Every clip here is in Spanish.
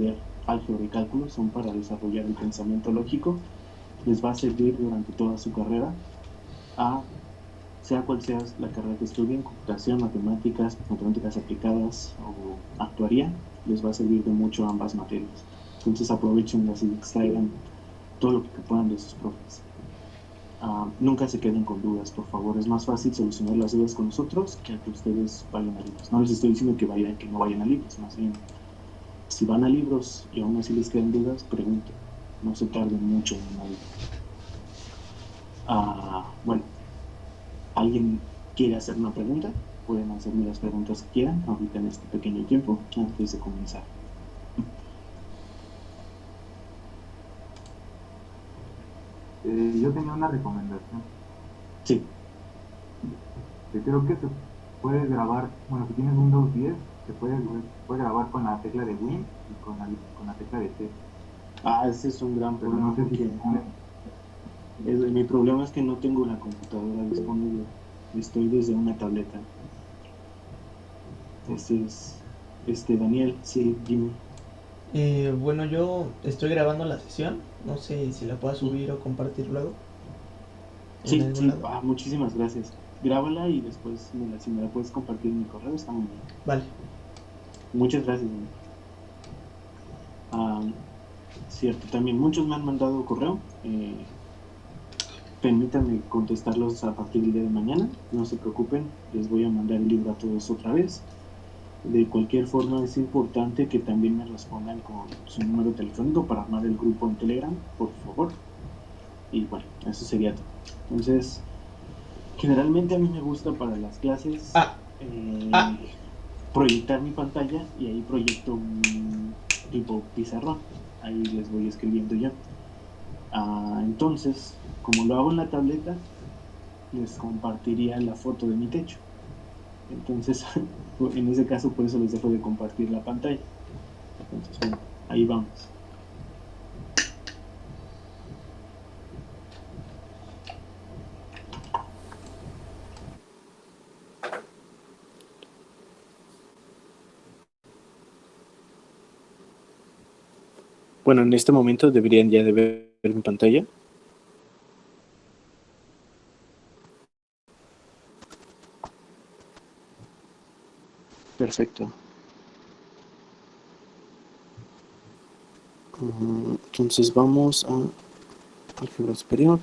aprender álgebra y cálculo, son para desarrollar el pensamiento lógico. Les va a servir durante toda su carrera, sea cual sea la carrera que estudien, computación, matemáticas aplicadas o actuaría, les va a servir de mucho ambas materias. Entonces aprovechenlas y extraigan todo lo que puedan de sus profes. Nunca se queden con dudas, por favor. Es más fácil solucionar las dudas con nosotros que a que ustedes vayan a libros. No les estoy diciendo que no vayan a libros, más bien, si van a libros y aún así les quedan dudas, pregunten. No se tarden mucho en una duda. Bueno, ¿alguien quiere hacer una pregunta? Pueden hacerme las preguntas que quieran ahorita en este pequeño tiempo antes de comenzar. Yo tenía una recomendación. Sí. Creo que se puede grabar, bueno, si tienes Windows 10, puede grabar con la tecla de Win y con la tecla de T. Ese es un gran Pero no problema sé si porque mi problema es que no tengo la computadora disponible. Estoy desde una tableta. Daniel, sí, Jimmy. Bueno, yo estoy grabando la sesión. No sé si la pueda subir o compartir luego en Sí, algún sí, lado. muchísimas gracias. Grábala y después si me la puedes compartir en mi correo, está muy bien. Vale. Muchas gracias, Daniel. Cierto, también muchos me han mandado correo. Permítanme contestarlos a partir del día de mañana. No se preocupen, les voy a mandar el libro a todos otra vez. De cualquier forma, es importante que también me respondan con su número telefónico para armar el grupo en Telegram, por favor. Y bueno, eso sería todo. Entonces, generalmente a mí me gusta para las clases Ah, ah, proyectar mi pantalla y ahí proyecto un tipo pizarrón. Ahí les voy escribiendo yo. Entonces, como lo hago en la tableta, les compartiría la foto de mi techo. Entonces, en ese caso, por eso les dejo de compartir la pantalla. Entonces, bueno, ahí vamos. Bueno, en este momento deberían ya de ver mi pantalla. Perfecto. Entonces vamos a álgebra superior.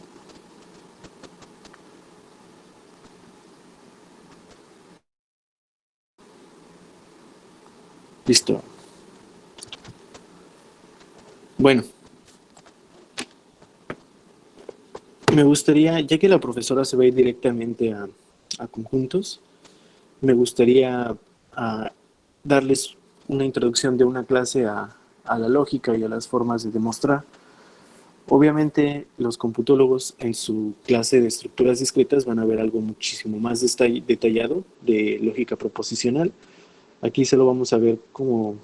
Listo. Bueno, me gustaría, ya que la profesora se va a ir directamente a conjuntos, me gustaría darles una introducción de una clase a la lógica y a las formas de demostrar. Obviamente, los computólogos en su clase de estructuras discretas van a ver algo muchísimo más detallado de lógica proposicional. Aquí solo vamos a ver como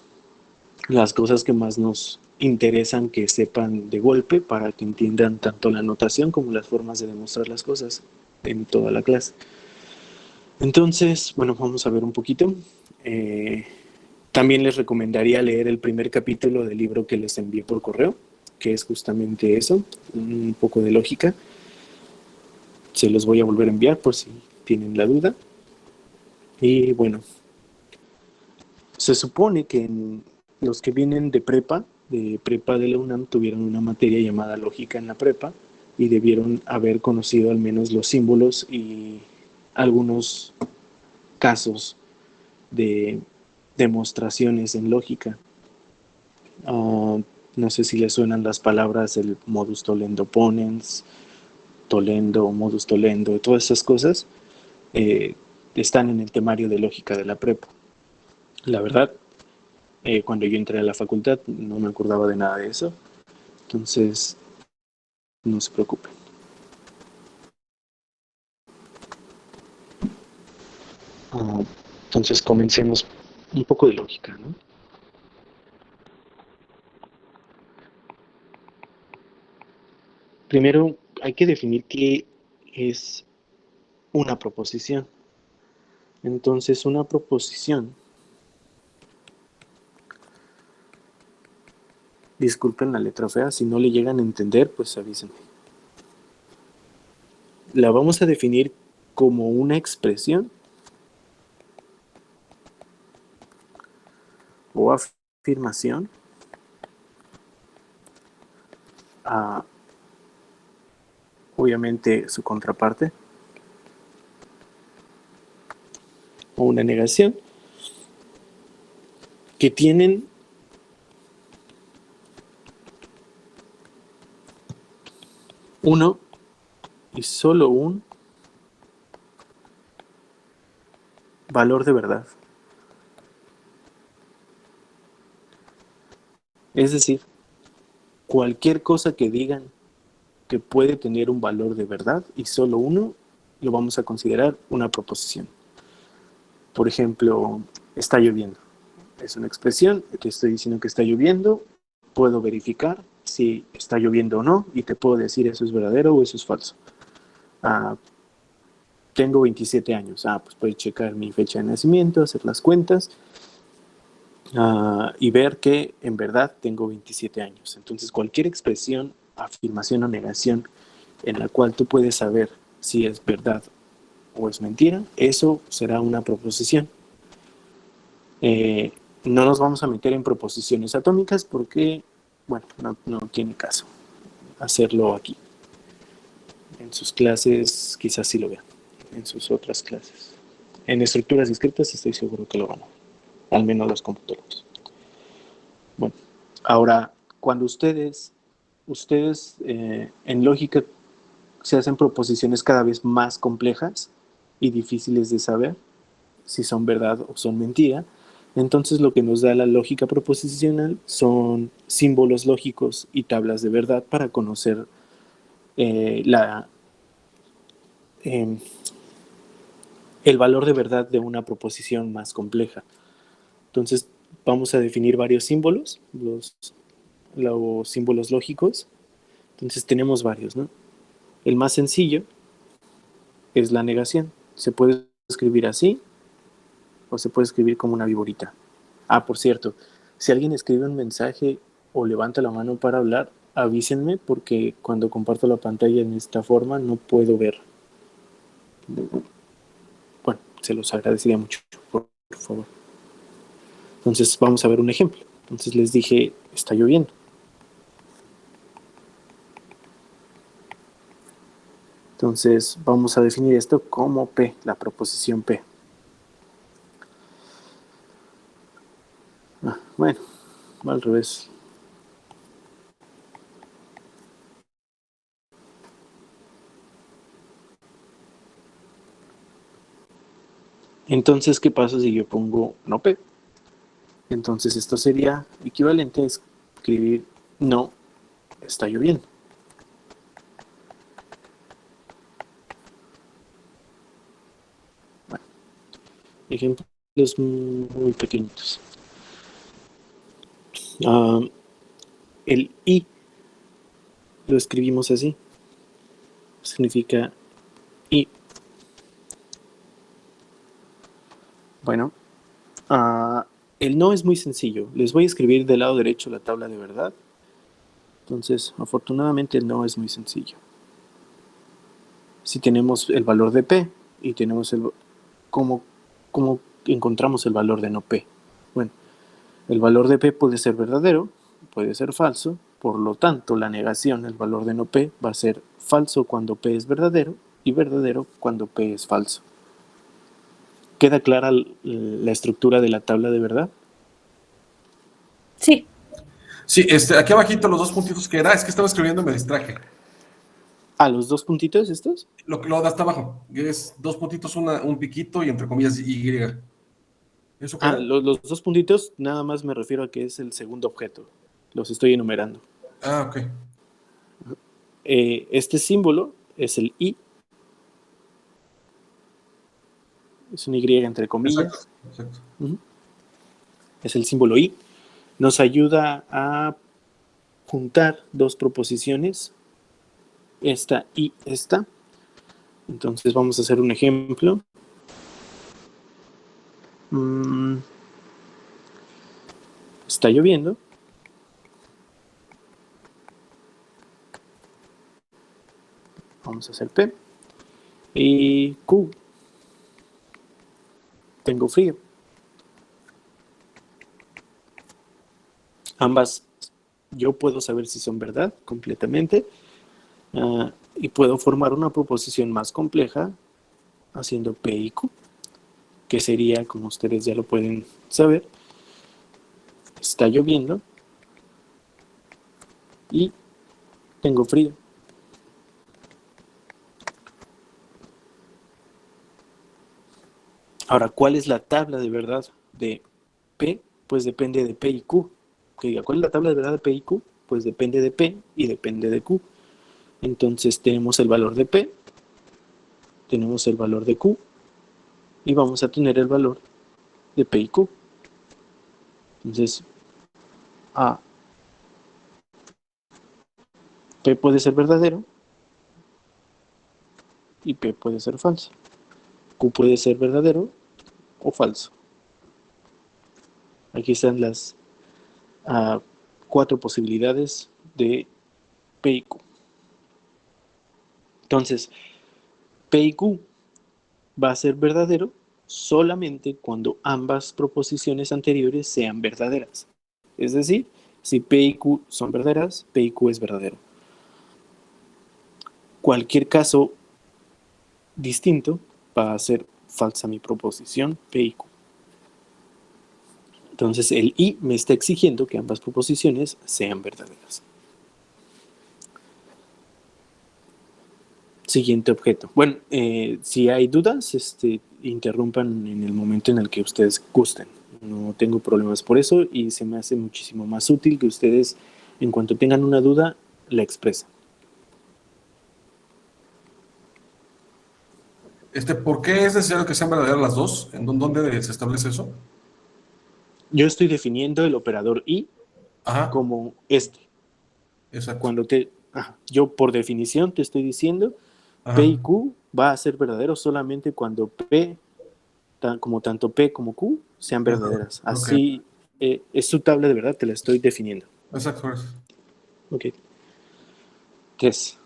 las cosas que más nos interesan que sepan de golpe para que entiendan tanto la notación como las formas de demostrar las cosas en toda la clase. Entonces, bueno, vamos a ver un poquito. También les recomendaría leer el primer capítulo del libro que les envié por correo, que es justamente eso, un poco de lógica. Se los voy a volver a enviar por si tienen la duda. Y bueno, se supone que los que vienen de prepa de la UNAM, tuvieron una materia llamada lógica en la prepa y debieron haber conocido al menos los símbolos y algunos casos de demostraciones en lógica. No sé si les suenan las palabras el modus tollendo ponens, tollendo, modus tollendo, todas esas cosas eh, están en el temario de lógica de la prepa. La verdad, cuando yo entré a la facultad no me acordaba de nada de eso, entonces no se preocupen. Entonces comencemos un poco de lógica, ¿no? Primero hay que definir qué es una proposición. Entonces una proposición Disculpen la letra fea, si no le llegan a entender, pues avísenme. La vamos a definir como una expresión o afirmación a, obviamente, su contraparte, o una negación, que tienen uno y solo un valor de verdad. Es decir, cualquier cosa que digan que puede tener un valor de verdad y solo uno, lo vamos a considerar una proposición. Por ejemplo, está lloviendo. Es una expresión, te estoy diciendo que está lloviendo, puedo verificar si está lloviendo o no y te puedo decir eso es verdadero o eso es falso. Tengo 27 años. Pues puedes checar mi fecha de nacimiento, hacer las cuentas y ver que en verdad tengo 27 años. Entonces cualquier expresión, afirmación o negación en la cual tú puedes saber si es verdad o es mentira, eso será una proposición. No nos vamos a meter en proposiciones atómicas porque, bueno, no tiene caso hacerlo aquí. En sus clases quizás sí lo vean, en sus otras clases. En estructuras discretas estoy seguro que lo van a ver, al menos los computólogos. Bueno, ahora, cuando ustedes en lógica se hacen proposiciones cada vez más complejas y difíciles de saber si son verdad o son mentira, entonces lo que nos da la lógica proposicional son símbolos lógicos y tablas de verdad para conocer eh, el valor de verdad de una proposición más compleja. Entonces vamos a definir varios símbolos, los símbolos lógicos. Entonces tenemos varios, ¿no? El más sencillo es la negación. Se puede escribir así o se puede escribir como una viborita. Por cierto, si alguien escribe un mensaje o levanta la mano para hablar, avísenme porque cuando comparto la pantalla en esta forma no puedo ver. Bueno, se los agradecería mucho, por favor. Entonces vamos a ver un ejemplo. Entonces les dije, está lloviendo. Entonces vamos a definir esto como P, la proposición P. Bueno, va al revés. Entonces, ¿qué pasa si yo pongo no P? Entonces esto sería equivalente a escribir no está lloviendo. Bueno, ejemplos muy pequeñitos. El I lo escribimos así. Significa I. Bueno, el no es muy sencillo. Les voy a escribir del lado derecho la tabla de verdad. Entonces, afortunadamente el no es muy sencillo. Si tenemos el valor de P y tenemos ¿cómo encontramos el valor de no P? Bueno, el valor de P puede ser verdadero, puede ser falso, por lo tanto la negación, el valor de no P, va a ser falso cuando P es verdadero y verdadero cuando P es falso. ¿Queda clara la estructura de la tabla de verdad? Sí. Sí, aquí abajito los dos puntitos que era, es que estaba escribiendo y me distraje. ¿Los dos puntitos estos? Lo de hasta abajo, es dos puntitos, un piquito y entre comillas Y. ¿Eso qué era? Los dos puntitos nada más me refiero a que es el segundo objeto. Los estoy enumerando. Ok. Este símbolo es el I. Es un Y entre comillas. Exacto. Es el símbolo I. Nos ayuda a juntar dos proposiciones, esta y esta. Entonces vamos a hacer un ejemplo. Está lloviendo. Vamos a hacer P. Y Q. Tengo frío. Ambas yo puedo saber si son verdad completamente. Y puedo formar una proposición más compleja haciendo P y Q, que sería, como ustedes ya lo pueden saber, está lloviendo y tengo frío. Ahora, ¿cuál es la tabla de verdad de P? Pues depende de P y Q. Que diga, ¿cuál es la tabla de verdad de P y Q? Pues depende de P y depende de Q. Entonces tenemos el valor de P, tenemos el valor de Q y vamos a tener el valor de P y Q. Entonces, P puede ser verdadero y P puede ser falso. Q puede ser verdadero o falso. Aquí están las 4 posibilidades de P y Q. Entonces, P y Q va a ser verdadero solamente cuando ambas proposiciones anteriores sean verdaderas. Es decir, si P y Q son verdaderas, P y Q es verdadero. Cualquier caso distinto va a ser falsa mi proposición P y Q. Entonces el I me está exigiendo que ambas proposiciones sean verdaderas. Siguiente objeto. Bueno, si hay dudas, interrumpan en el momento en el que ustedes gusten. No tengo problemas por eso y se me hace muchísimo más útil que ustedes, en cuanto tengan una duda, la expresen. ¿Por qué es necesario que sean verdaderas las dos? ¿En dónde se establece eso? Yo estoy definiendo el operador I Ajá, como exacto. Cuando yo por definición te estoy diciendo P Ajá, y Q va a ser verdadero solamente cuando P, como tanto P como Q, sean verdaderas. ok, Así es su tabla de verdad, te la estoy definiendo. exacto. Ok. 3.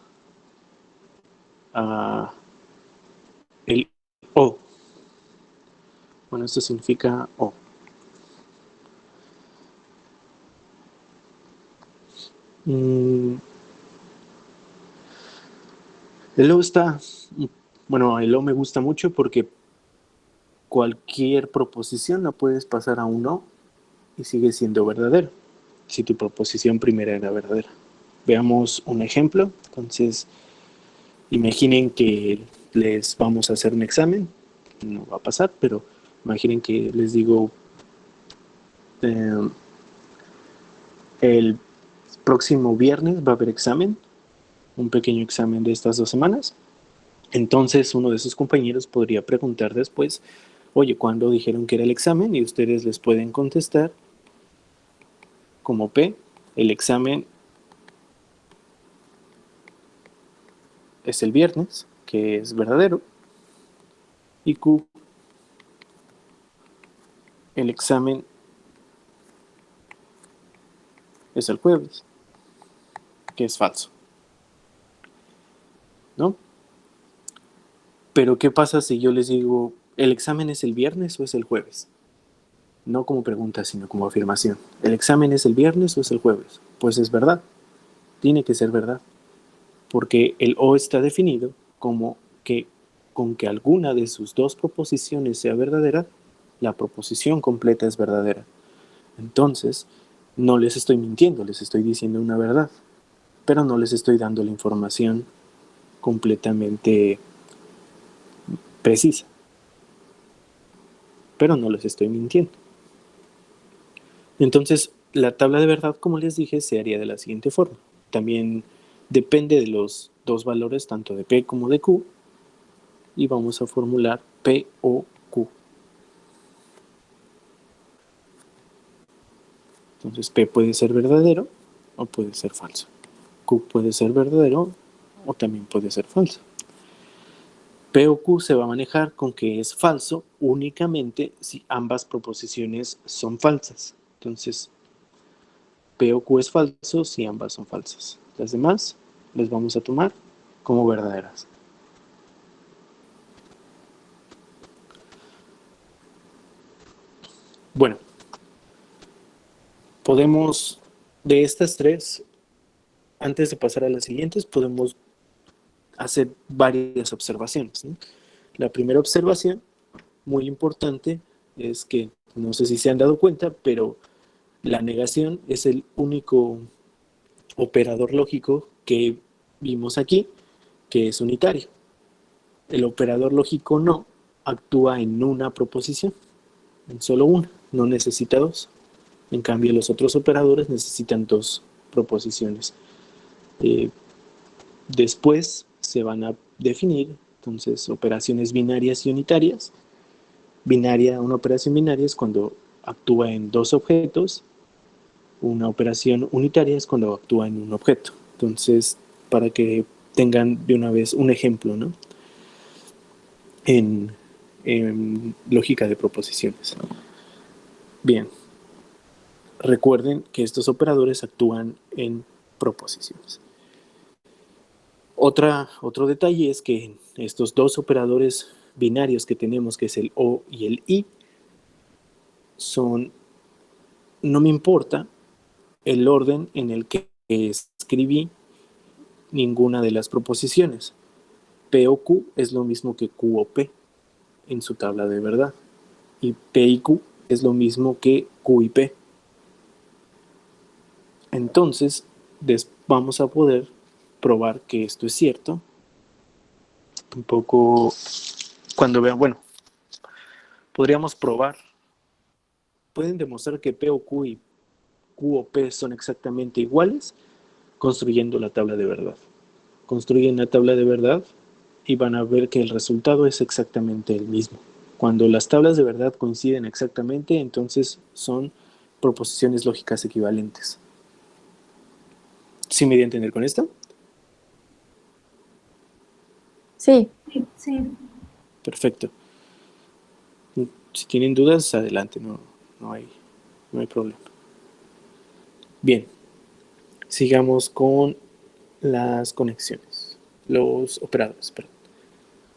El O. Bueno, esto significa O. El O está, bueno, el O me gusta mucho porque cualquier proposición la puedes pasar a un O y sigue siendo verdadero, si tu proposición primera era verdadera. Veamos un ejemplo. Entonces, imaginen que les vamos a hacer un examen. No va a pasar, pero imaginen que les digo, el próximo viernes va a haber examen, un pequeño examen de estas 2 semanas. Entonces uno de sus compañeros podría preguntar después, oye, ¿cuándo dijeron que era el examen? Y ustedes les pueden contestar como P, el examen es el viernes, que es verdadero, y Q, el examen es el jueves, que es falso, ¿no? Pero ¿qué pasa si yo les digo, el examen es el viernes o es el jueves? No como pregunta, sino como afirmación. ¿El examen es el viernes o es el jueves? Pues es verdad, tiene que ser verdad, porque el O está definido como que con que alguna de sus 2 proposiciones sea verdadera, la proposición completa es verdadera. Entonces, no les estoy mintiendo, les estoy diciendo una verdad, pero no les estoy dando la información completamente precisa, pero no les estoy mintiendo. Entonces, la tabla de verdad, como les dije, se haría de la siguiente forma. También depende de los 2 valores, tanto de P como de Q, y vamos a formular P o Q. Entonces, P puede ser verdadero o puede ser falso. Q puede ser verdadero o también puede ser falso. P o Q se va a manejar con que es falso únicamente si ambas proposiciones son falsas. Entonces, P o Q es falso si ambas son falsas. Las demás les vamos a tomar como verdaderas. Bueno, podemos, de estas tres, antes de pasar a las siguientes, podemos hacer varias observaciones, ¿no? La primera observación, muy importante, es que, no sé si se han dado cuenta, pero la negación es el único operador lógico que vimos aquí, que es unitario. El operador lógico no actúa en una proposición, en solo una, no necesita dos. En cambio, los otros operadores necesitan dos proposiciones. Después se van a definir, entonces, operaciones binarias y unitarias. Una operación binaria es cuando actúa en dos objetos. Una operación unitaria es cuando actúa en un objeto. Entonces, para que tengan de una vez un ejemplo, ¿no? En lógica de proposiciones. Bien, recuerden que estos operadores actúan en proposiciones. Otro detalle es que estos dos operadores binarios que tenemos, que es el O y el I, no me importa el orden en el que escribí ninguna de las proposiciones. P o Q es lo mismo que Q o P en su tabla de verdad. Y P y Q es lo mismo que Q y P. Entonces, vamos a poder probar que esto es cierto. Un poco, cuando vean, bueno, podríamos probar. Pueden demostrar que P o Q y Q o P son exactamente iguales construyendo la tabla de verdad. Construyen la tabla de verdad y van a ver que el resultado es exactamente el mismo. Cuando las tablas de verdad coinciden exactamente, entonces son proposiciones lógicas equivalentes. ¿Sí me di a entender con esto? Sí. Sí. Perfecto. Si tienen dudas, adelante, no hay problema. Bien, sigamos con las conexiones, los operadores, perdón.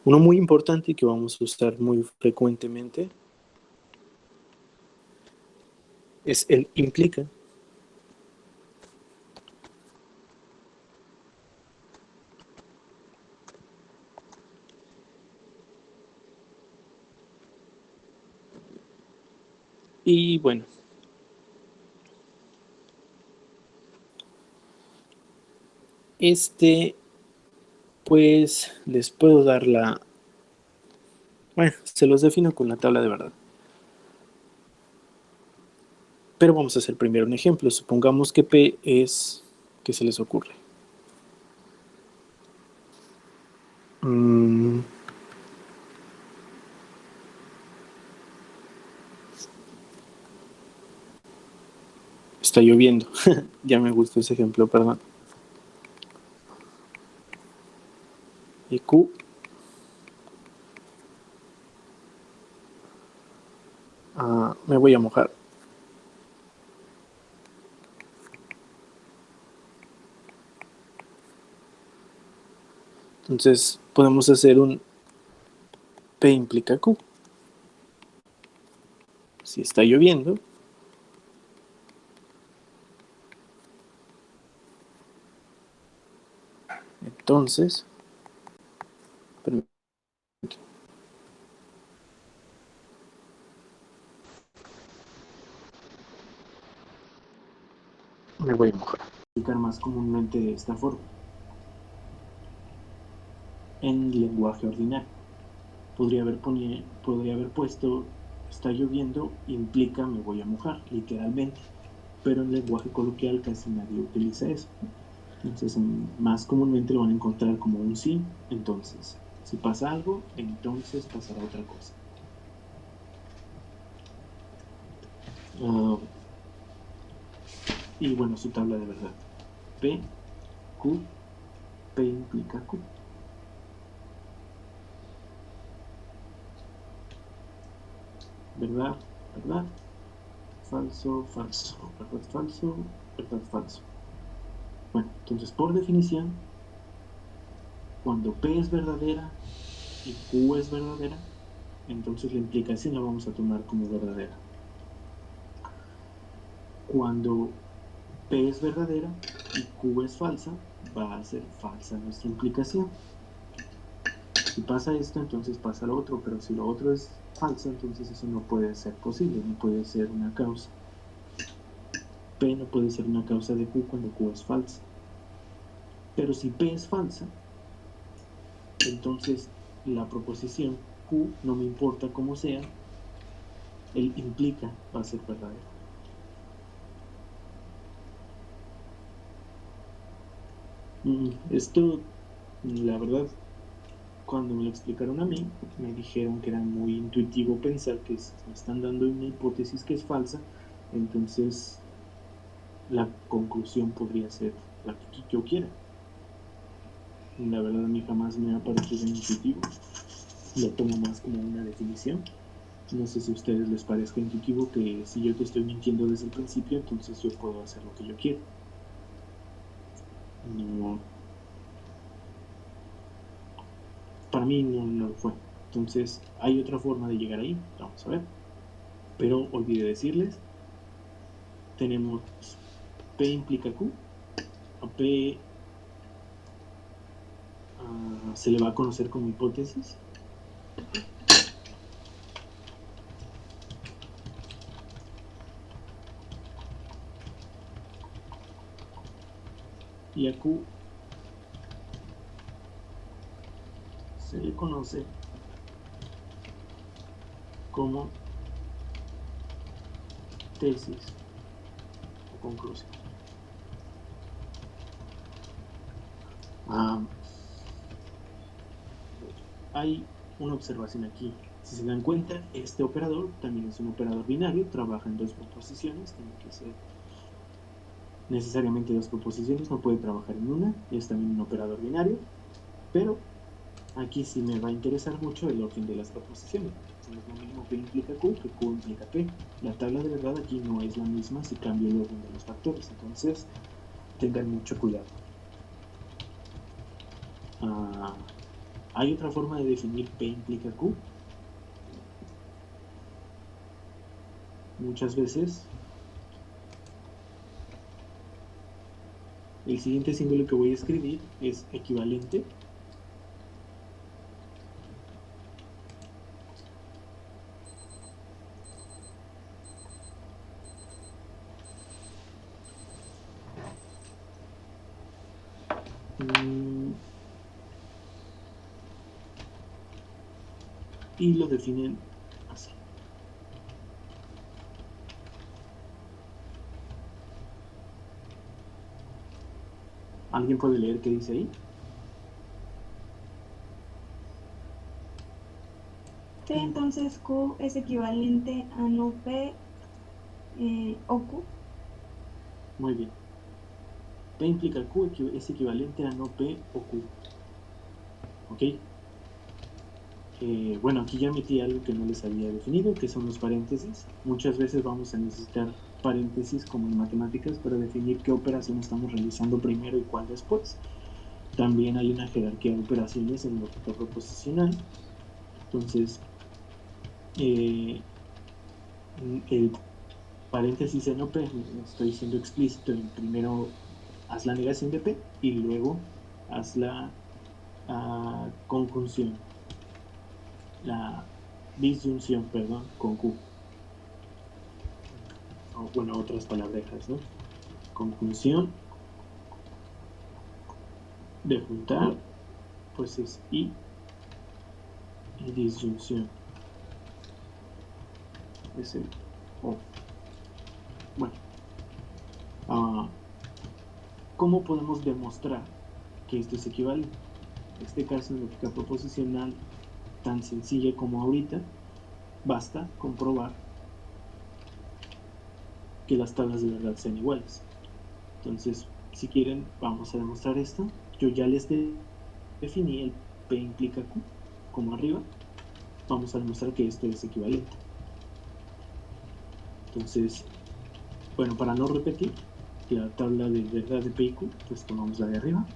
Uno muy importante que vamos a usar muy frecuentemente es el implica. Y bueno, pues les puedo dar bueno, se los defino con la tabla de verdad. Pero vamos a hacer primero un ejemplo. Supongamos que P es, ¿qué se les ocurre? Está lloviendo. Ya me gustó ese ejemplo, perdón. Y Q me voy a mojar. Entonces podemos hacer un P implica Q. Si está lloviendo, entonces me voy a mojar. Explicar más comúnmente de esta forma. En lenguaje ordinario. Podría haber puesto está lloviendo implica me voy a mojar, literalmente. Pero en lenguaje coloquial casi nadie utiliza eso. Entonces, más comúnmente lo van a encontrar como un sí, entonces. Si pasa algo, entonces pasará otra cosa. Y bueno, su tabla de verdad. P, Q, P implica Q. ¿Verdad? ¿Verdad? Falso, falso. ¿Verdad? Falso, ¿verdad? Falso. Bueno, entonces por definición, Cuando P es verdadera y Q es verdadera, entonces la implicación la vamos a tomar como verdadera. Cuando P es verdadera y Q es falsa, va a ser falsa nuestra implicación. Si pasa esto, entonces pasa lo otro, pero si lo otro es falso, entonces eso no puede ser posible, no puede ser una causa. P no puede ser una causa de Q cuando Q es falsa. Pero si P es falsa, entonces la proposición Q, no me importa cómo sea, el implica va a ser verdadero. Esto, la verdad, cuando me lo explicaron a mí, me dijeron que era muy intuitivo pensar que si me están dando una hipótesis que es falsa, entonces la conclusión podría ser la que yo quiera. La verdad a mí jamás me ha parecido intuitivo, lo tomo más como una definición. No sé si a ustedes les parezca intuitivo que si yo te estoy mintiendo desde el principio, entonces yo puedo hacer lo que yo quiero. No, para mí no lo fue. Entonces, hay otra forma de llegar ahí, vamos a ver. Pero olvidé decirles, tenemos P implica Q, a P se le va a conocer como hipótesis. Y a Q se le conoce como tesis o conclusión. Hay una observación aquí. Si se dan cuenta, este operador también es un operador binario, trabaja en dos proposiciones, tiene que ser necesariamente dos proposiciones, no puede trabajar en una, es también un operador binario, pero aquí sí me va a interesar mucho el orden de las proposiciones. No es lo mismo P implica Q que Q implica P. La tabla de verdad aquí no es la misma si cambio el orden de los factores, entonces tengan mucho cuidado. Hay otra forma de definir P implica Q. Muchas veces el siguiente símbolo que voy a escribir es equivalente y lo definen así. ¿Alguien puede leer qué dice ahí? Sí, entonces Q es equivalente a no P o Q. Muy bien. P implica Q es equivalente a no P o Q. ¿Ok? Bueno, aquí ya metí algo que no les había definido, que son los paréntesis. Muchas veces vamos a necesitar paréntesis, como en matemáticas, para definir qué operación estamos realizando primero y cuál después. También hay una jerarquía de operaciones en lógica proposicional. Entonces, el paréntesis en OP, estoy siendo explícito, en primero haz la negación de P y luego haz la conjunción, la disyunción, perdón, con Q. O, bueno, otras palabrejas, ¿no? Conjunción de juntar, pues es y disyunción es el O. Bueno, ¿cómo podemos demostrar que esto es equivalente? En este caso, en lógica proposicional tan sencilla como ahorita, basta comprobar que las tablas de verdad sean iguales. Entonces, si quieren, vamos a demostrar esto. Yo ya les definí el P implica Q, como arriba. Vamos a demostrar que esto es equivalente. Entonces, bueno, para no repetir la tabla de verdad de P y Q, pues tomamos la de arriba.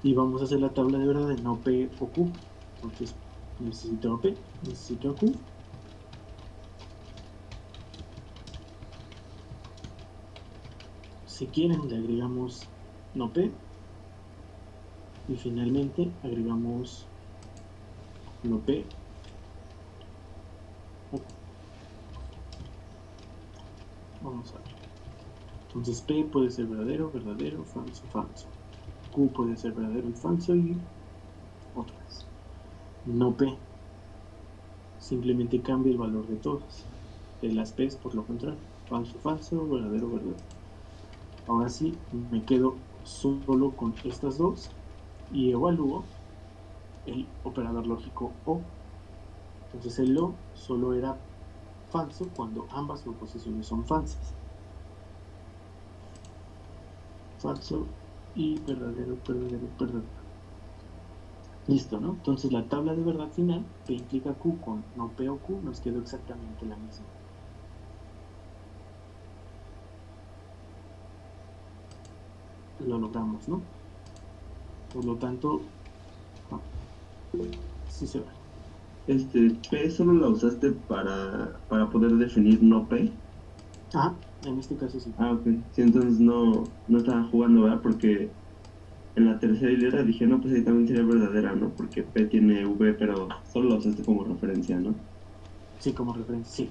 Y vamos a hacer la tabla de verdad de no P o Q. Entonces necesito P, necesito Q. Si quieren le agregamos no P. Y finalmente agregamos no P o Q. Vamos a ver. Entonces P puede ser verdadero, verdadero, falso, falso. Q puede ser verdadero y falso y otra vez. No P. Simplemente cambia el valor de todas. De las P's por lo contrario. Falso, falso, verdadero, verdadero. Ahora sí, me quedo solo con estas dos y evalúo el operador lógico O. Entonces el O solo era falso cuando ambas proposiciones son falsas. Falso y verdadero, verdadero, verdadero. Listo, ¿no? Entonces la tabla de verdad final, P implica Q con no P o Q, nos quedó exactamente la misma. Lo logramos, ¿no? Por lo tanto, sí se va. P solo la usaste para poder definir no P. Ah, en este caso sí. Ah, ok. Sí, entonces no estaba jugando, ¿verdad? Porque en la tercera hilera dije, no, pues ahí también sería verdadera, ¿no? Porque P tiene V, pero solo la usaste como referencia, ¿no? Sí, como referencia, sí.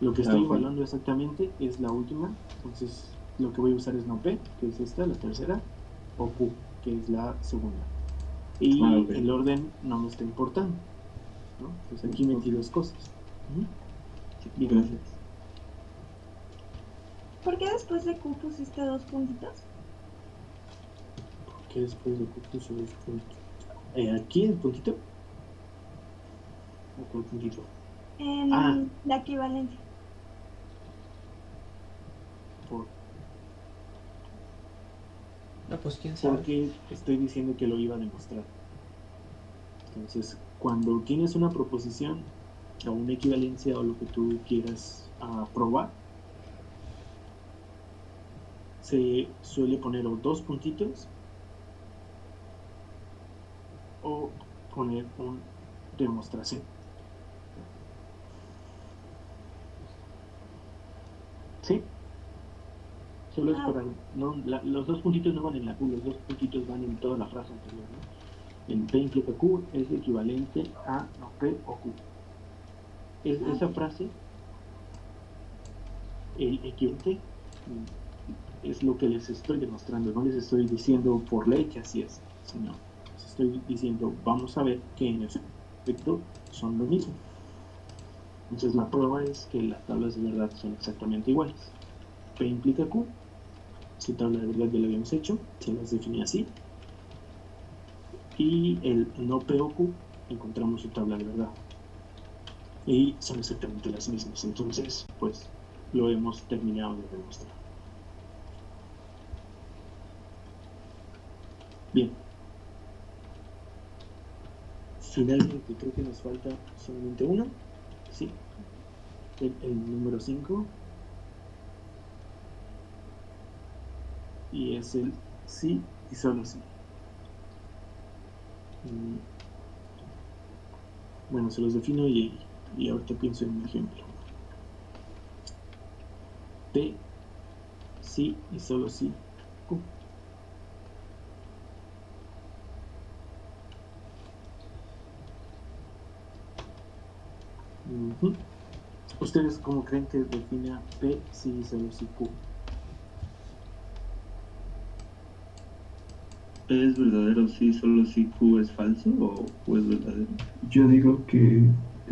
Lo que Ah, estoy ok. evaluando exactamente es la última. Entonces, lo que voy a usar es no P, que es esta, la tercera, o Q, que es la segunda. Y Ah, ok. el orden no me está importando, ¿no? Entonces aquí metí Ok. dos cosas. Sí, Bien. gracias. ¿Por qué después de Q pusiste 2 puntitos? ¿Qué después de Q puso dos puntos? ¿Aquí el puntito? ¿O cuál puntito? Ah, En la equivalencia. por, No, pues quién sabe. porque estoy diciendo que lo iba a demostrar. Entonces, cuando tienes una proposición o una equivalencia o lo que tú quieras probar, se suele poner o dos puntitos o poner una demostración. ¿Sí? Solo es para... No, los dos puntitos no van en la Q, los dos puntitos van en toda la frase anterior, ¿no? En P implica Q es equivalente a no P o Q. Esa frase, el equivalente, es lo que les estoy demostrando. No les estoy diciendo por ley que así es, sino les estoy diciendo, vamos a ver que en efecto son lo mismo. Entonces la prueba es que las tablas de verdad son exactamente iguales. P implica Q, su tabla de verdad ya la habíamos hecho, se las define así. Y el no P o Q, encontramos su tabla de verdad. Y son exactamente las mismas. Entonces, pues, lo hemos terminado de demostrar. Bien. Finalmente, creo que nos falta solamente uno. Sí. El número 5. Y es el sí y solo sí. Bueno, se los defino y ahorita pienso en un ejemplo. P, sí y solo sí. Q. ¿Ustedes cómo creen que defina P, sí y solo sí Q? ¿P es verdadero si solo si Q es falso o Q es verdadero? Yo digo que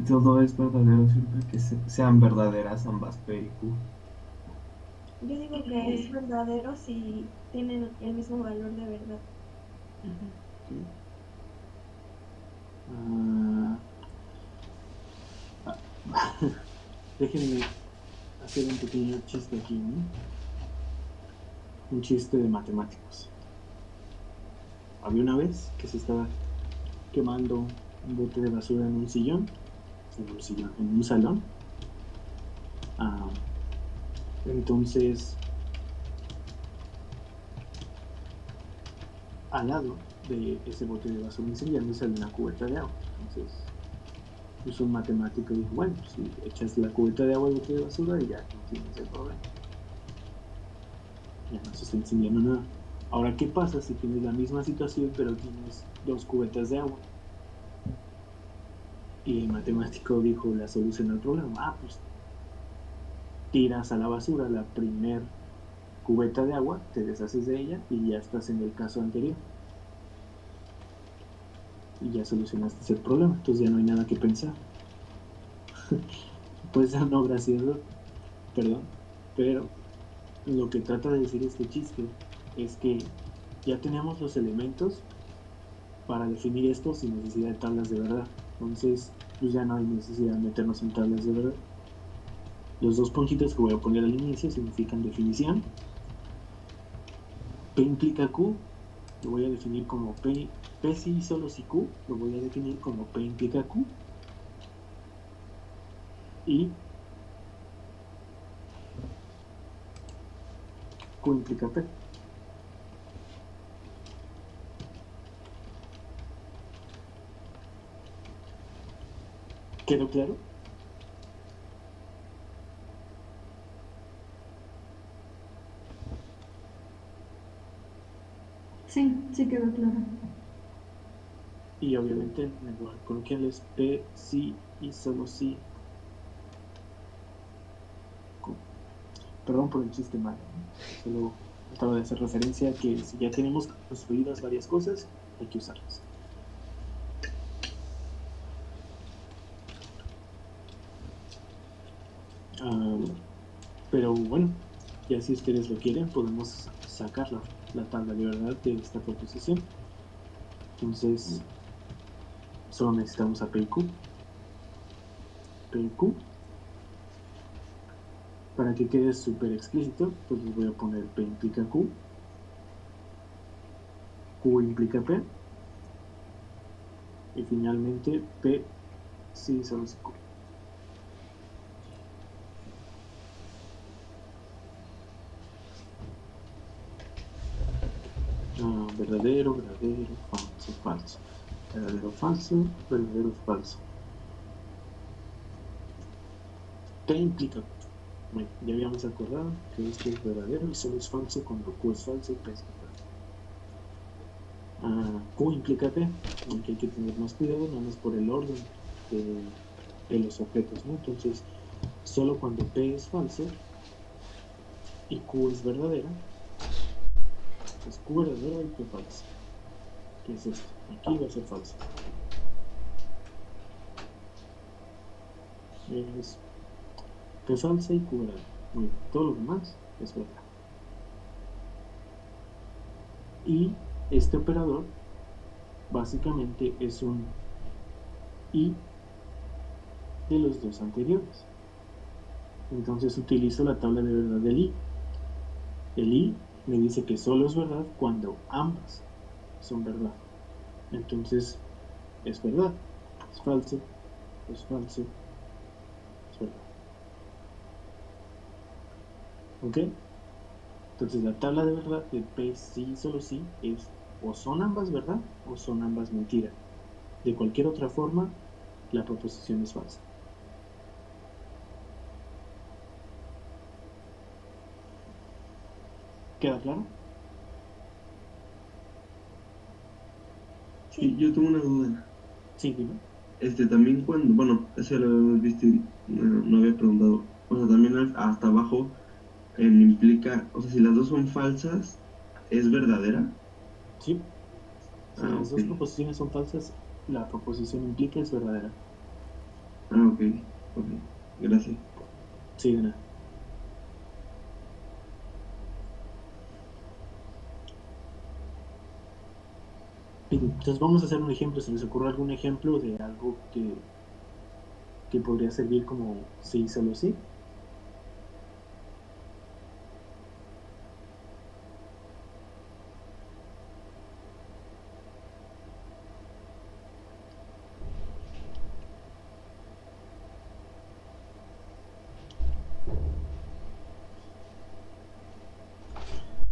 todo es verdadero siempre que sean verdaderas ambas P y Q. Yo digo que es verdadero si tienen el mismo valor de verdad. Déjenme hacer un pequeño chiste aquí, ¿no? Un chiste de matemáticos. Había una vez que se estaba quemando un bote de basura en un sillón, en un salón. Entonces, al lado de ese bote de basura incendiándose en una cubeta de agua. Entonces, pues un matemático dijo, bueno, si echas la cubeta de agua al bote de basura y ya no tienes el problema. Ya no se está incendiando nada. Ahora, ¿qué pasa si tienes la misma situación pero tienes 2 cubetas de agua? Y el matemático dijo la solución al problema. Pues tiras a la basura la primer cubeta de agua, te deshaces de ella y ya estás en el caso anterior. Y ya solucionaste el problema, entonces ya no hay nada que pensar. Puede ser no gracioso, perdón, pero lo que trata de decir este chiste es que ya tenemos los elementos para definir esto sin necesidad de tablas de verdad. Entonces, pues ya no hay necesidad de meternos en tablas de verdad. Los 2 puntitos que voy a poner al inicio significan definición. P implica Q, lo voy a definir como P si y solo si Q, lo voy a definir como P implica Q. Y Q implica P. ¿Quedó claro? Sí quedó claro. Y obviamente en el lenguaje coloquial es P, sí y solo sí. Perdón por el chiste malo, ¿no? Solo trataba de hacer referencia a que si ya tenemos construidas varias cosas, hay que usarlas. Pero bueno, ya si ustedes lo quieren, podemos sacar la tabla de verdad de esta proposición. Entonces, solo necesitamos a P y Q. P y Q. Para que quede súper explícito, pues les voy a poner P implica Q. Q implica P. Y finalmente, P sí solo si Q. Verdadero, verdadero, falso, falso. Verdadero, falso, verdadero, falso. P implica Q. Bueno, ya habíamos acordado que esto es verdadero y solo es falso cuando Q es falso y P es verdadero. Q implica P, aunque hay que tener más cuidado, nada más por el orden de los objetos, ¿no? Entonces, solo cuando P es falso y Q es verdadera, es Q verdadero y P falso. ¿Qué es esto? Aquí va a ser falso. Es P falsa y Q verdadera. Muy bien, todo lo demás es verdad. Y este operador básicamente es un y de los 2 anteriores. Entonces utilizo la tabla de verdad del i. El i me dice que solo es verdad cuando ambas son verdad. Entonces es verdad, es falso, es falso, es verdad. ¿Ok? Entonces la tabla de verdad de P sí solo sí es o son ambas verdad o son ambas mentira. De cualquier otra forma, la proposición es falsa. ¿Queda claro? Sí, yo tengo una duda. Sí, dime. También cuando, bueno, eso lo habíamos visto y no había preguntado. O sea, también hasta abajo implica, o sea, si las dos son falsas, ¿es verdadera? Sí. Si las Ok. 2 proposiciones son falsas, la proposición implica es verdadera. Ok, ok. Gracias. Sí, de nada. Entonces vamos a hacer un ejemplo. ¿Se les ocurre algún ejemplo de algo que podría servir como sí, solo sí?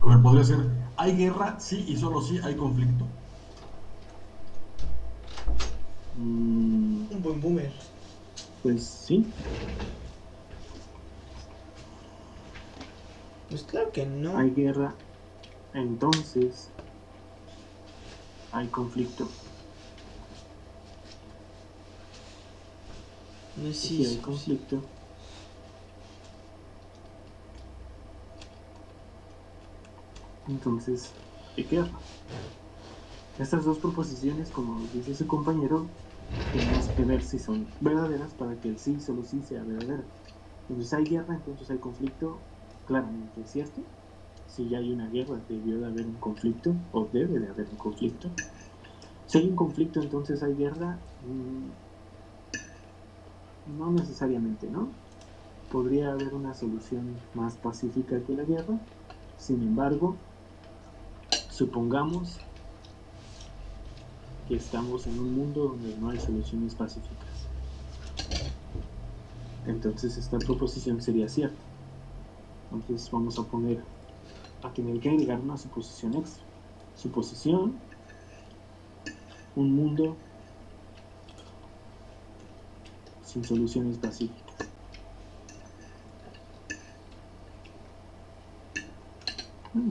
A ver, podría ser, hay guerra, sí y solo sí hay conflicto. Mm, Un buen boomer. pues sí. Pues claro que no. Hay guerra, entonces hay conflicto. No Y es si hay eso, sí. conflicto, entonces hay guerra. Estas dos proposiciones, como dice su compañero, tenemos que ver si son verdaderas para que el sí, solo sí sea verdadero. Entonces hay guerra, entonces hay conflicto, claramente es cierto. Si ya hay una guerra, debió de haber un conflicto, o debe de haber un conflicto. Si hay un conflicto, entonces hay guerra, no necesariamente, ¿no? Podría haber una solución más pacífica que la guerra. Sin embargo, supongamos que estamos en un mundo donde no hay soluciones pacíficas. Entonces esta proposición sería cierta. Entonces vamos a tener que agregar una suposición extra. Suposición, un mundo sin soluciones pacíficas.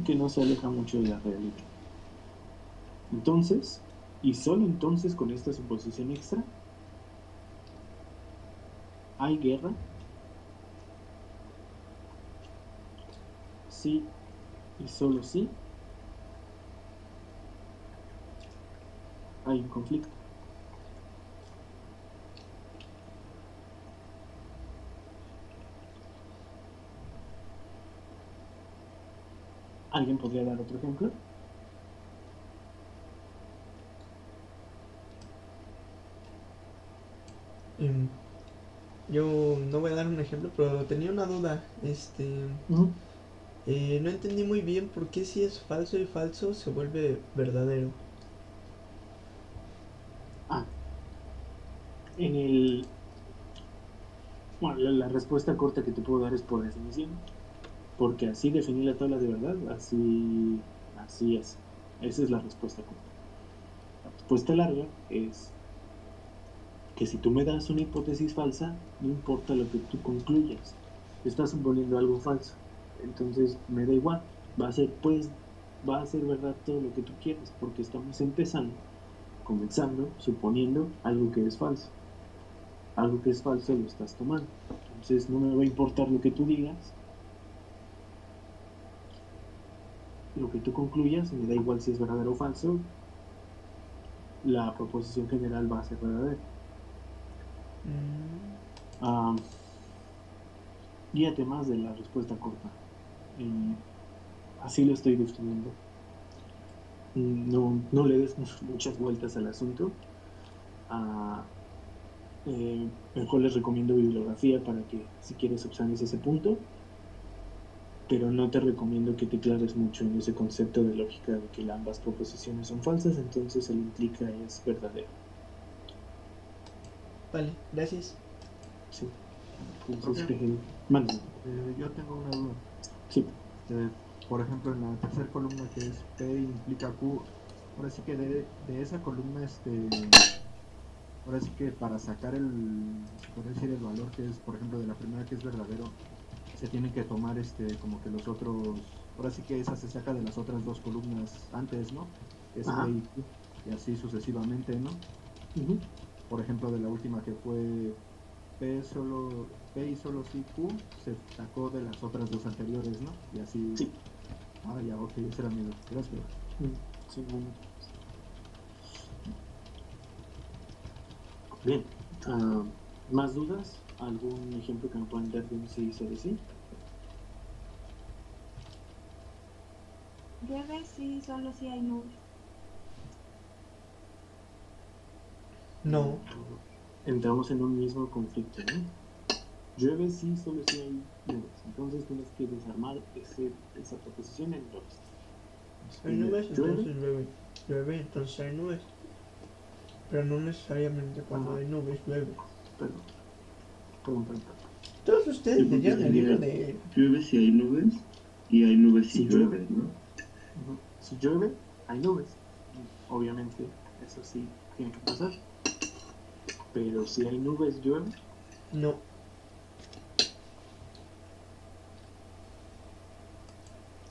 Que no se aleja mucho de la realidad. Entonces, y solo entonces con esta suposición extra, hay guerra. Sí, y solo sí, hay un conflicto. ¿Alguien podría dar otro ejemplo? Em, Yo no voy a dar un ejemplo, pero tenía una duda. No entendí muy bien por qué si es falso y falso se vuelve verdadero. Ah, en el... Bueno, la respuesta corta que te puedo dar es por definición, porque así definí la tabla de verdad, así es. Esa es la respuesta corta. La respuesta larga es que si tú me das una hipótesis falsa, no importa lo que tú concluyas, estás suponiendo algo falso. Entonces me da igual, va a ser verdad todo lo que tú quieras, porque estamos comenzando, suponiendo algo que es falso. Algo que es falso lo estás tomando. Entonces no me va a importar lo que tú digas, lo que tú concluyas, me da igual si es verdadero o falso, la proposición general va a ser verdadera. Ah, guíate más de la respuesta corta. Así lo estoy definiendo. No le des muchas vueltas al asunto. Ah, mejor les recomiendo bibliografía para que si quieres subsanes ese punto, pero no te recomiendo que te claves mucho en ese concepto de lógica de que ambas proposiciones son falsas, entonces el implica es verdadero. Vale, gracias. Sí. Entonces, Profe, manda. yo tengo una duda. Sí. Por ejemplo, en la tercera columna que es P implica Q, ahora sí que de esa columna, ahora sí que para sacar por decir el valor que es, por ejemplo, de la primera que es verdadero, se tienen que tomar como que los otros, ahora sí que esa se saca de las otras dos columnas antes, ¿no? Es P y Q, y así sucesivamente, ¿no? Uh-huh. Por ejemplo, de la última que fue P y solo sí Q, se sacó de las otras dos anteriores, ¿no? Y así. Sí. Ah, ya, ok, ese era mi duda. Gracias. Sí, bueno. Bien. ¿Más dudas? ¿Algún ejemplo que me puedan dar de un sí y solo sí? Llueve sí, solo si hay nubes. No. Entramos en un mismo conflicto, ¿no? Llueve sí, solo si hay nubes. Entonces tienes que desarmar esa proposición en dos. Hay nubes, entonces llueve. Llueve, entonces hay nubes. Pero no necesariamente cuando hay nubes llueve. Perdón. Todos ustedes leyeron el libro de... Llueve si hay nubes y hay nubes si llueve, ¿no? Si llueve, hay nubes. Obviamente, eso sí tiene que pasar. Pero si hay nubes, llueve. No.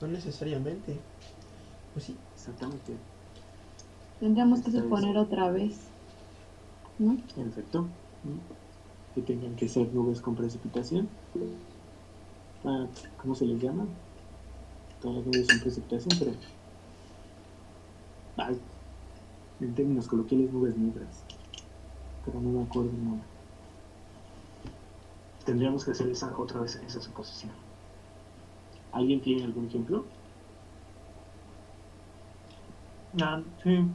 No necesariamente. Pues sí. Exactamente. Tendríamos que Esta es- suponer otra vez, ¿no? En efecto. Que tengan que ser nubes con precipitación. ¿Cómo se les llama? Todas las nubes son precipitación, pero en términos coloquiales, nubes negras. Pero no me acuerdo el nombre. Tendríamos que hacer otra vez esa suposición. ¿Alguien tiene algún ejemplo? Sí.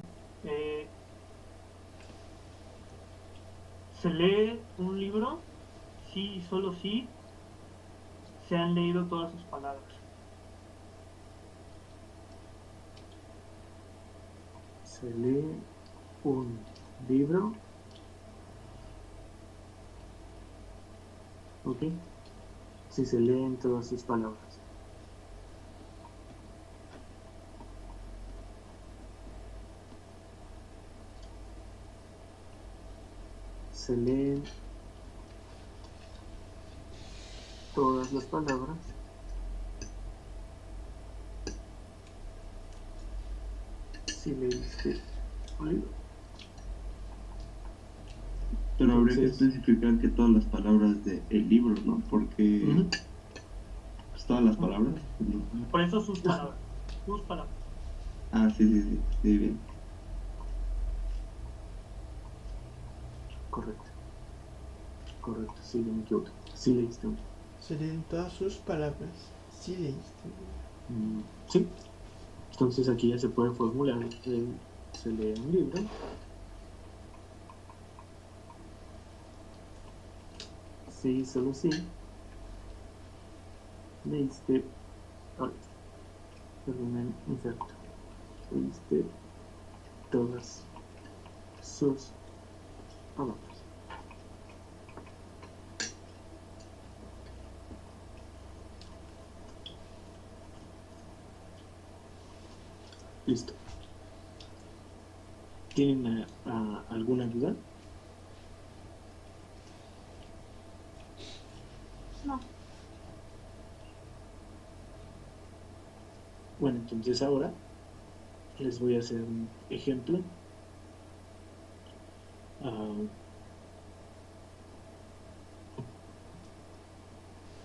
Eh, se lee un libro si y solo si se han leído todas sus palabras. Se lee un libro. ¿Ok? Si se leen todas sus palabras. Se leen todas las palabras. Si leíste un libro. Pero habría que Entonces- especificar que todas las palabras del libro, ¿no? Porque Ujú. pues, todas las palabras. ¿no? Por eso sus palabras. Sus palabras. Ah, sí, bien. Correcto. Correcto, sí, no me equivoco. Sí leíste un libro. Se leen todas sus palabras. Sí leíste. Sí. Entonces aquí ya se puede formular. Se lee un libro. Sí, solo sí. Leíste. Perdón, inserto. Leíste todas sus palabras. Listo. ¿Tienen alguna duda? No. Bueno, entonces ahora les voy a hacer un ejemplo.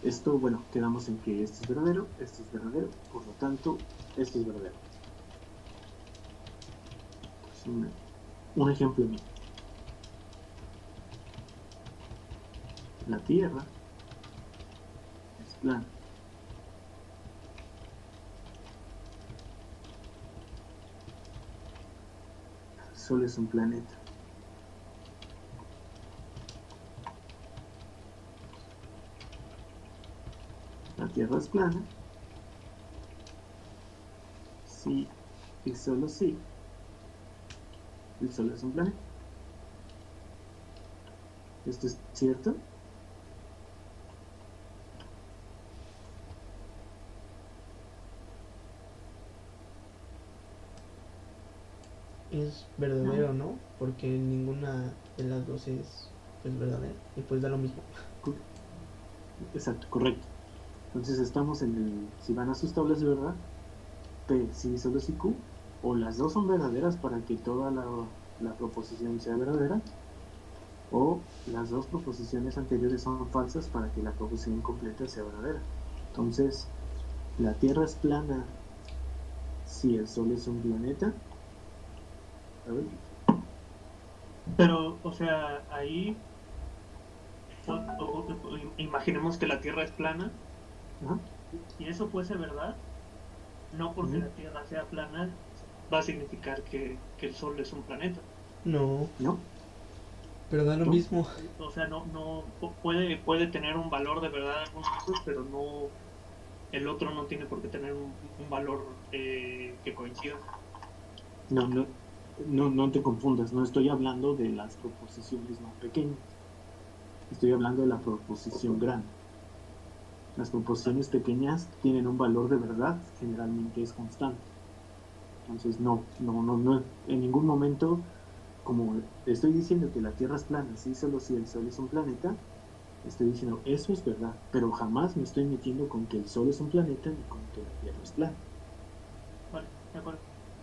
Esto, bueno, quedamos en que esto es verdadero, por lo tanto, esto es verdadero. Pues un ejemplo mío. La Tierra es plana. El Sol es un planeta. La Tierra es plana. Sí y solo sí. El Sol es un planeta. ¿Esto es cierto? Es verdadero, ¿no? Porque ninguna de las dos es pues verdadera. Y pues da lo mismo. Exacto, correcto. Entonces estamos en el, si van a sus tablas de verdad, P, sí, solo sí, Q, o las dos son verdaderas para que toda la proposición sea verdadera, o las dos proposiciones anteriores son falsas para que la proposición completa sea verdadera. Entonces, la Tierra es plana si el Sol es un planeta. A ver, Pero, o sea, ahí imaginemos que la Tierra es plana ajá, y eso fuese verdad, no porque Ujú. la Tierra sea plana va a significar que el Sol es un planeta. No, ¿no? pero da lo ¿No? mismo. O sea, no puede tener un valor de verdad en algunos casos, pero no, el otro no tiene por qué tener un valor que coincida. No te confundas, no estoy hablando de las proposiciones más pequeñas, estoy hablando de la proposición grande. Las proposiciones pequeñas tienen un valor de verdad, generalmente es constante. Entonces no, en ningún momento como estoy diciendo que la Tierra es plana, sí, solo si el Sol es un planeta, estoy diciendo eso es verdad, pero jamás me estoy metiendo con que el Sol es un planeta ni con que la Tierra es plana. Vale, de acuerdo.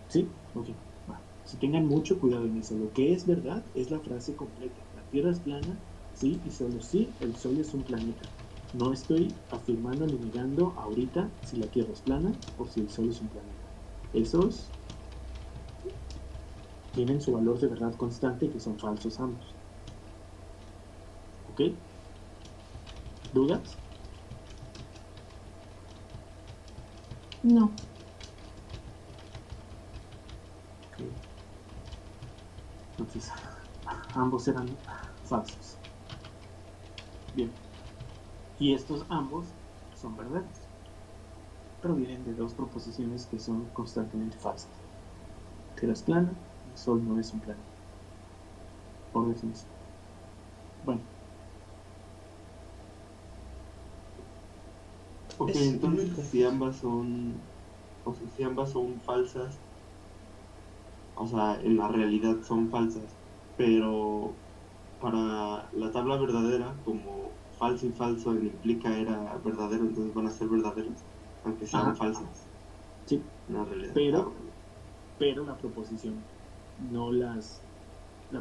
¿Sí? Ok. Va. Si tengan mucho cuidado en eso. Lo que es verdad es la frase completa. La Tierra es plana, sí, y solo sí, el Sol es un planeta. No estoy afirmando ni negando ahorita si la Tierra es plana o si el Sol es un planeta. Esos tienen su valor de verdad constante, que son falsos ambos. ¿Ok? ¿Dudas? No. Ok. Entonces, ambos eran falsos. Bien. Y estos ambos son verdaderos. Provienen de dos proposiciones que son constantemente falsas. La Tierra es plana, el Sol no es un planeta. Por definición. Bueno, Ok, Es muy entonces confuso. si ambas son, o sea, si ambas son falsas, o sea, en la realidad son falsas, pero para la tabla verdadera, como falso y falso en implica era verdadero, entonces van a ser verdaderos, aunque sean ajá, falsas sí, en la realidad. pero, Ok. pero la proposición, no la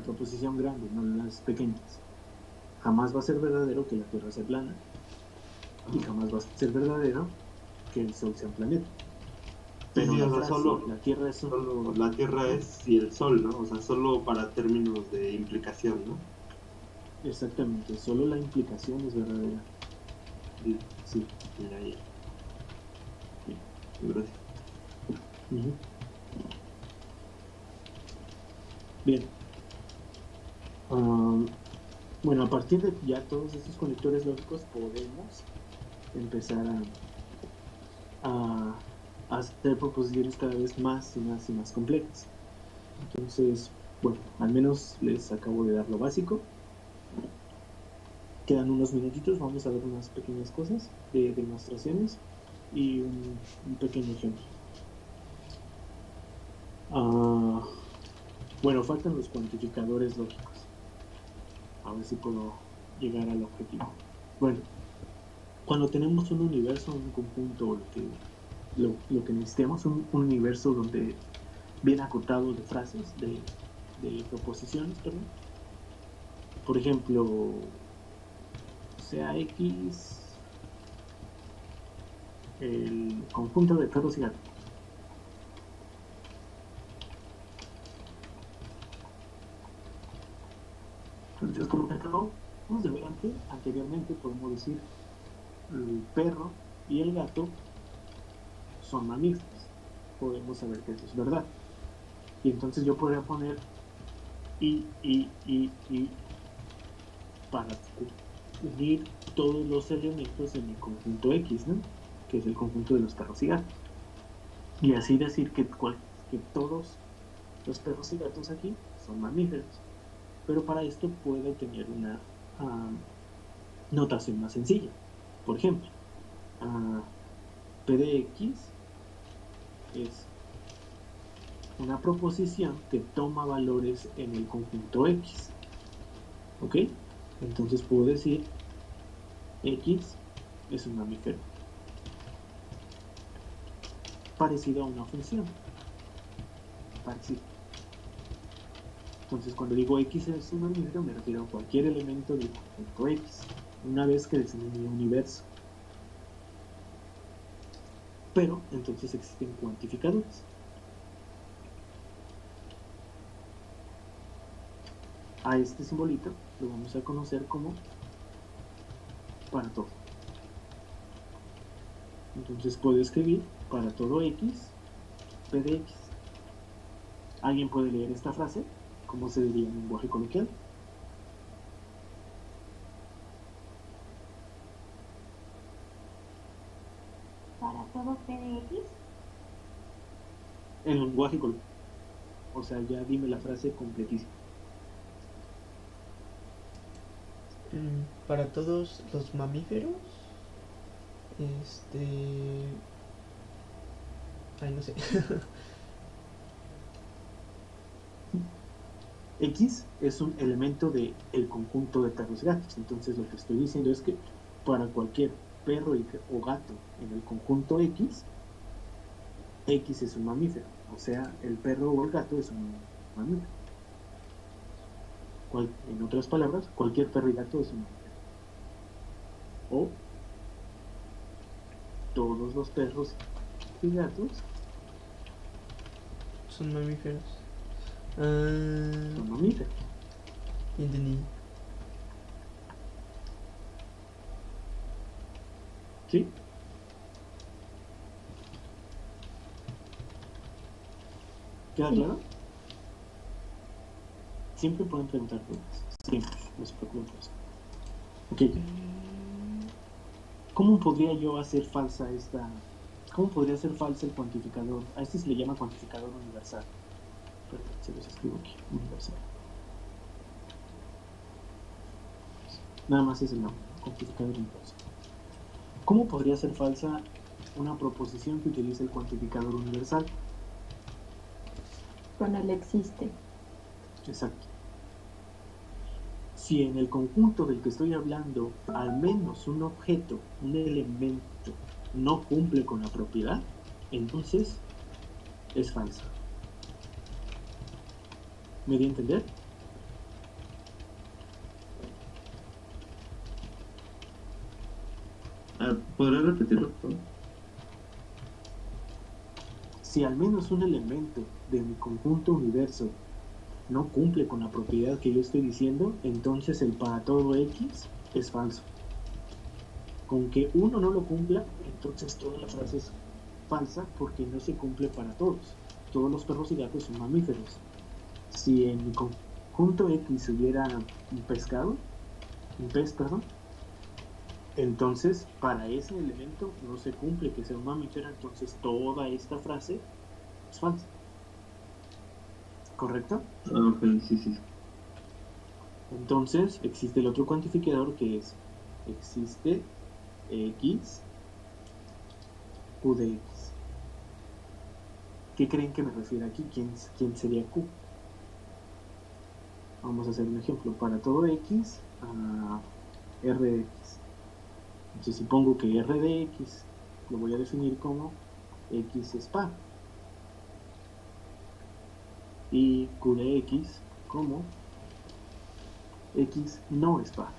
proposición grande, no las pequeñas. Jamás va a ser verdadero que la Tierra sea plana y Ajá. jamás va a ser verdadero que el Sol sea un planeta. Sí, Pero sí, la o sea, frase, la Tierra es un... solo la Tierra es y el Sol, ¿no? O sea, solo para términos de implicación, ¿no? Exactamente, solo la implicación es verdadera. Sí, Sí, ya, ya. bien. Gracias. Ujú. Bien. Um, bueno, a partir de ya todos estos conectores lógicos podemos empezar a hacer proposiciones cada vez más y más y más complejas. Entonces, bueno, al menos les acabo de dar lo básico. Quedan unos minutitos, vamos a ver unas pequeñas cosas de demostraciones y un pequeño ejemplo. Ah, bueno, faltan los cuantificadores lógicos. A ver si puedo llegar al objetivo. Bueno, cuando tenemos un universo, un conjunto, lo que necesitamos, un universo donde bien acotado de frases, de proposiciones, perdón. Por ejemplo, sea X el conjunto de perros y gatos. Entonces, como te acabamos de ver anteriormente, podemos decir el perro y el gato son mamíferos. Podemos saber que eso es verdad. Y entonces yo podría poner y para unir todos los elementos de mi conjunto X, ¿no? Que es el conjunto de los perros y gatos. Y así decir que todos los perros y gatos aquí son mamíferos. Pero para esto puedo tener una notación más sencilla. Por ejemplo, P de X es una proposición que toma valores en el conjunto X. ¿Ok? Entonces puedo decir X es un mamífero. Parecido a una función. Parecido. Entonces cuando digo X es un mamífero me refiero a cualquier elemento del conjunto X. Una vez que definí mi universo. Pero entonces existen cuantificadores. A este simbolito lo vamos a conocer como para todo. Entonces puedo escribir para todo X, P de X. ¿Alguien puede leer esta frase? ¿Cómo se diría en lenguaje coloquial? Para todo P de X. En lenguaje coloquial. O sea, ya dime la frase completísima. Para todos los mamíferos, este... Ay, no sé. X es un elemento del conjunto de perros y gatos. Entonces lo que estoy diciendo es que para cualquier perro o gato en el conjunto X, X es un mamífero. O sea, el perro o el gato es un mamífero. En otras palabras, cualquier perro y gato es un mamífero. O todos los perros y gatos Son mamíferos. son mamíferos. Entendí. ¿Sí? ¿Queda Sí. claro? Siempre pueden preguntar dudas. Siempre. No se preocupen por eso. Ok. ¿Cómo podría yo hacer falsa esta... ¿Cómo podría ser falsa el cuantificador? A este se le llama cuantificador universal. Perdón, se los escribo aquí. Universal. Nada más es el nombre. Cuantificador universal. ¿Cómo podría ser falsa una proposición que utilice el cuantificador universal? Con el existe. Exacto. Si en el conjunto del que estoy hablando, al menos un objeto, un elemento, no cumple con la propiedad, entonces es falsa. ¿Me di a entender? ¿Podrás repetirlo, por favor? Si al menos un elemento de mi conjunto universo no cumple con la propiedad que yo estoy diciendo, entonces el para todo X es falso. Con que uno no lo cumpla, entonces toda la frase es falsa porque no se cumple para todos. Todos los perros y gatos son mamíferos. Si en mi conjunto X hubiera un pescado, un pez, perdón, entonces para ese elemento no se cumple que sea un mamífero, entonces toda esta frase es falsa. ¿Correcto? Ok, sí. Entonces existe el otro cuantificador que es existe X Q de X. ¿Qué creen que me refiere aquí? ¿Quién sería Q? Vamos a hacer un ejemplo. Para todo X, R de X. Entonces supongo que R de X lo voy a definir como X es par. Y Q de X como X no es par.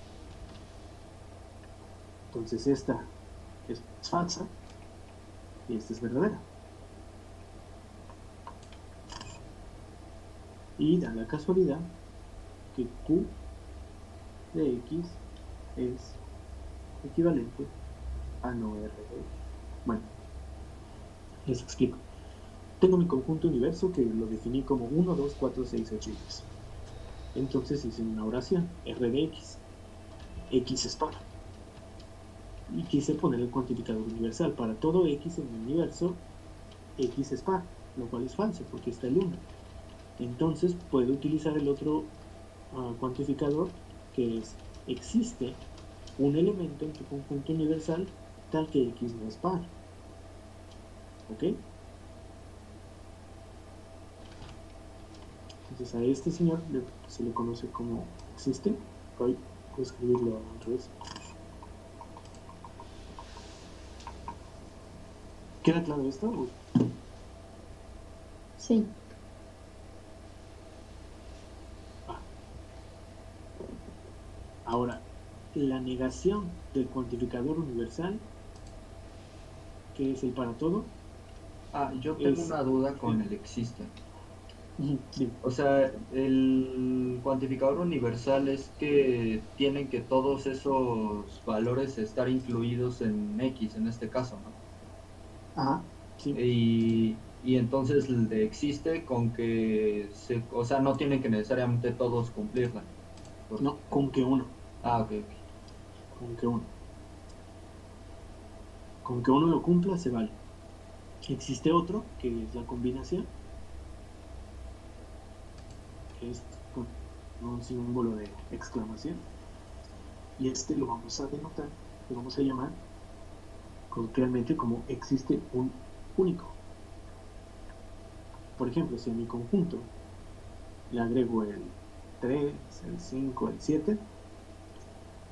Entonces esta es falsa y esta es verdadera. Y da la casualidad que Q de X es equivalente a no R de X. Bueno, les explico. Tengo mi conjunto universo que lo definí como 1, 2, 4, 6, 8 y 10. Entonces hice una oración, R de X. X es par. Y quise poner el cuantificador universal. Para todo X en el universo, X es par, lo cual es falso porque está el 1. Entonces puedo utilizar el otro cuantificador que es existe un elemento en tu conjunto universal tal que X no es par. ¿Ok? Entonces a este señor se le conoce como existe. Voy a escribirlo al revés. ¿Queda claro esto? Uy. Sí. Ahora, la negación del cuantificador universal, que es el para todo. Yo tengo Es- una duda con el existe. Sí. O sea, el cuantificador universal es que tienen que todos esos valores estar incluidos en X, en este caso, ¿no? Ajá, sí. Y entonces el de existe con que, o sea, no tienen que necesariamente todos cumplirla. No, con que uno. Ok. Con que uno. Con que uno lo cumpla se vale. Existe otro, que es la combinación, que es con un símbolo de exclamación. Y este lo vamos a denotar, lo vamos a llamar coloquialmente como existe un único. Por ejemplo, si a mi conjunto le agrego el 3, el 5, el 7.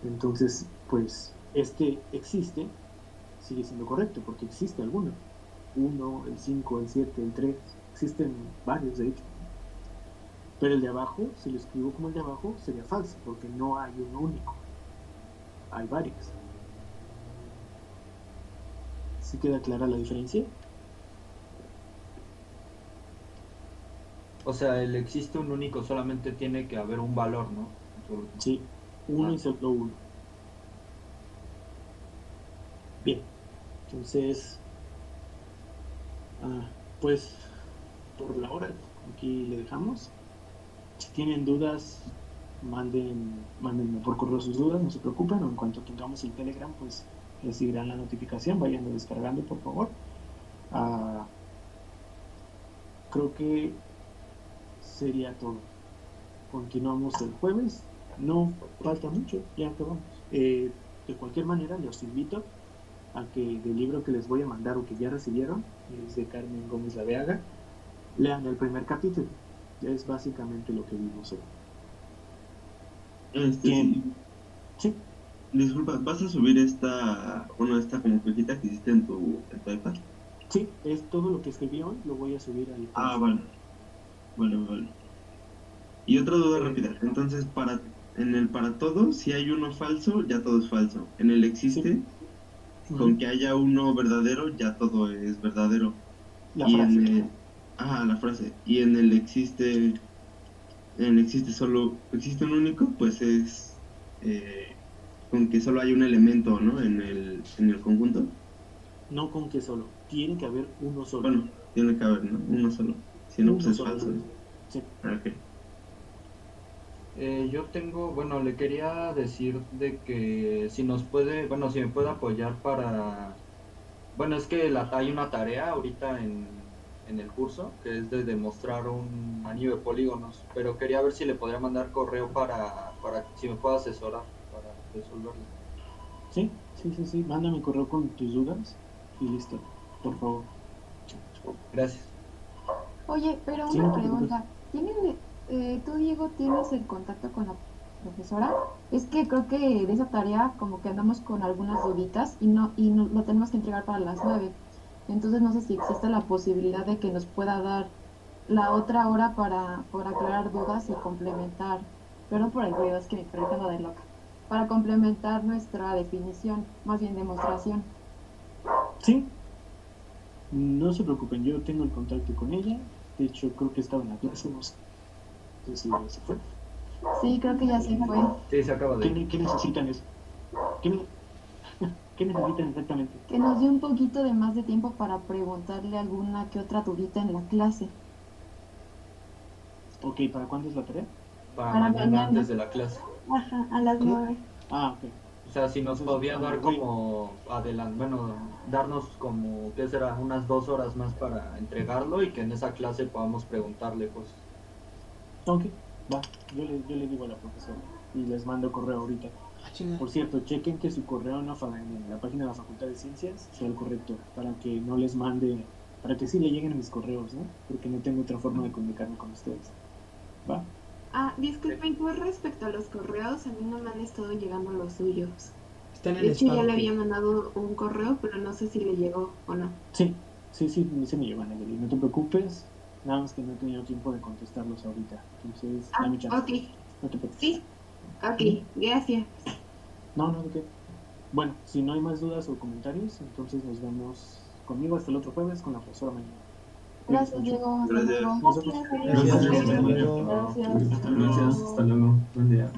Entonces, pues, este existe, sigue siendo correcto, porque existe alguno. 1, el 5, el 7, el 3, existen varios de hecho. Pero el de abajo, si lo escribo como el de abajo, sería falso, porque no hay uno único. Hay varios. ¿Sí queda clara la diferencia? O sea, el existe un único, solamente tiene que haber un valor, ¿no? Sí, uno y solo uno. Bien, entonces, pues por la hora aquí le dejamos. Si tienen dudas, mándenme por correo sus dudas, no se preocupen, o en cuanto tengamos el Telegram, pues recibirán la notificación, vayan descargando por favor. Creo que sería todo. Continuamos el jueves, no falta mucho, ya acabamos. De cualquier manera, los invito a que del libro que les voy a mandar o que ya recibieron, es de Carmen Gómez Laveaga, lean el primer capítulo. Es básicamente lo que vimos hoy. Sí. Disculpa, ¿vas a subir esta como cajita que hiciste en tu iPad? Sí, es todo lo que escribí hoy, lo voy a subir al... Vale. Y otra duda rápida. Entonces, en el para todo, si hay uno falso, ya todo es falso. En el existe, sí. Con que haya uno verdadero, ya todo es verdadero. La y frase. En el, la frase. Y en el existe solo existe un único, pues es con que solo hay un elemento, ¿no? En el conjunto. No con que solo, tiene que haber uno solo. Bueno, tiene que haber, ¿no? Uno solo. Si no, pues es falso. Sí. Okay. Yo tengo, bueno, le quería decir de que si nos puede, bueno, si me puede apoyar para, bueno, es que hay una tarea ahorita en el curso que es de demostrar un anillo de polígonos, pero quería ver si le podría mandar correo para si me puede asesorar para resolverlo. Sí, mándame correo con tus dudas y listo, por favor. Gracias. Oye, pero una pregunta, tú, Diego, tienes el contacto con la profesora? Es que creo que de esa tarea como que andamos con algunas duditas y lo tenemos que entregar para las 9. Entonces no sé si existe la posibilidad de que nos pueda dar la otra hora para aclarar dudas y complementar, perdón por el ruido, es que mi perrita anda de loca, para complementar nuestra definición, más bien demostración. Sí, no se preocupen, yo tengo el contacto con ella, de hecho creo que estaba en la clase, no sé. Entonces, ¿se fue? Sí, creo que ya se fue. Sí, se acaba de... ¿Qué necesitan eso? ¿Qué necesitan exactamente? Que nos dé un poquito de más de tiempo para preguntarle alguna que otra dudita en la clase. Ok, ¿para cuándo es la tarea? Para mañana antes de la clase. Ajá, a las 9. Ok. O sea, si nos podía dar como darnos como, ¿qué será? Unas 2 horas más para entregarlo y que en esa clase podamos preguntarle cosas. Ok, va, yo le digo a la profesora y les mando correo ahorita. Por cierto, chequen que su correo en la página de la Facultad de Ciencias sea el correcto, para que no les mande, para que sí le lleguen mis correos, ¿no? Porque no tengo otra forma de comunicarme con ustedes. ¿Va? Disculpen, con respecto a los correos, a mí no me han estado llegando los suyos. Están en De hecho, spam. ya le había mandado un correo, pero no sé si le llegó o no. Sí, se me llevan, Nayeli, no te preocupes, nada más que no he tenido tiempo de contestarlos ahorita, entonces dame chance. Ok. No te preocupes. Sí, ok, gracias. No, ¿de qué? Bueno, si no hay más dudas o comentarios, entonces nos vemos conmigo hasta el otro jueves con la profesora mañana. Gracias, Diego. Hasta luego. Nosotros. Gracias. Hasta luego. Gracias, hasta luego. Buen día.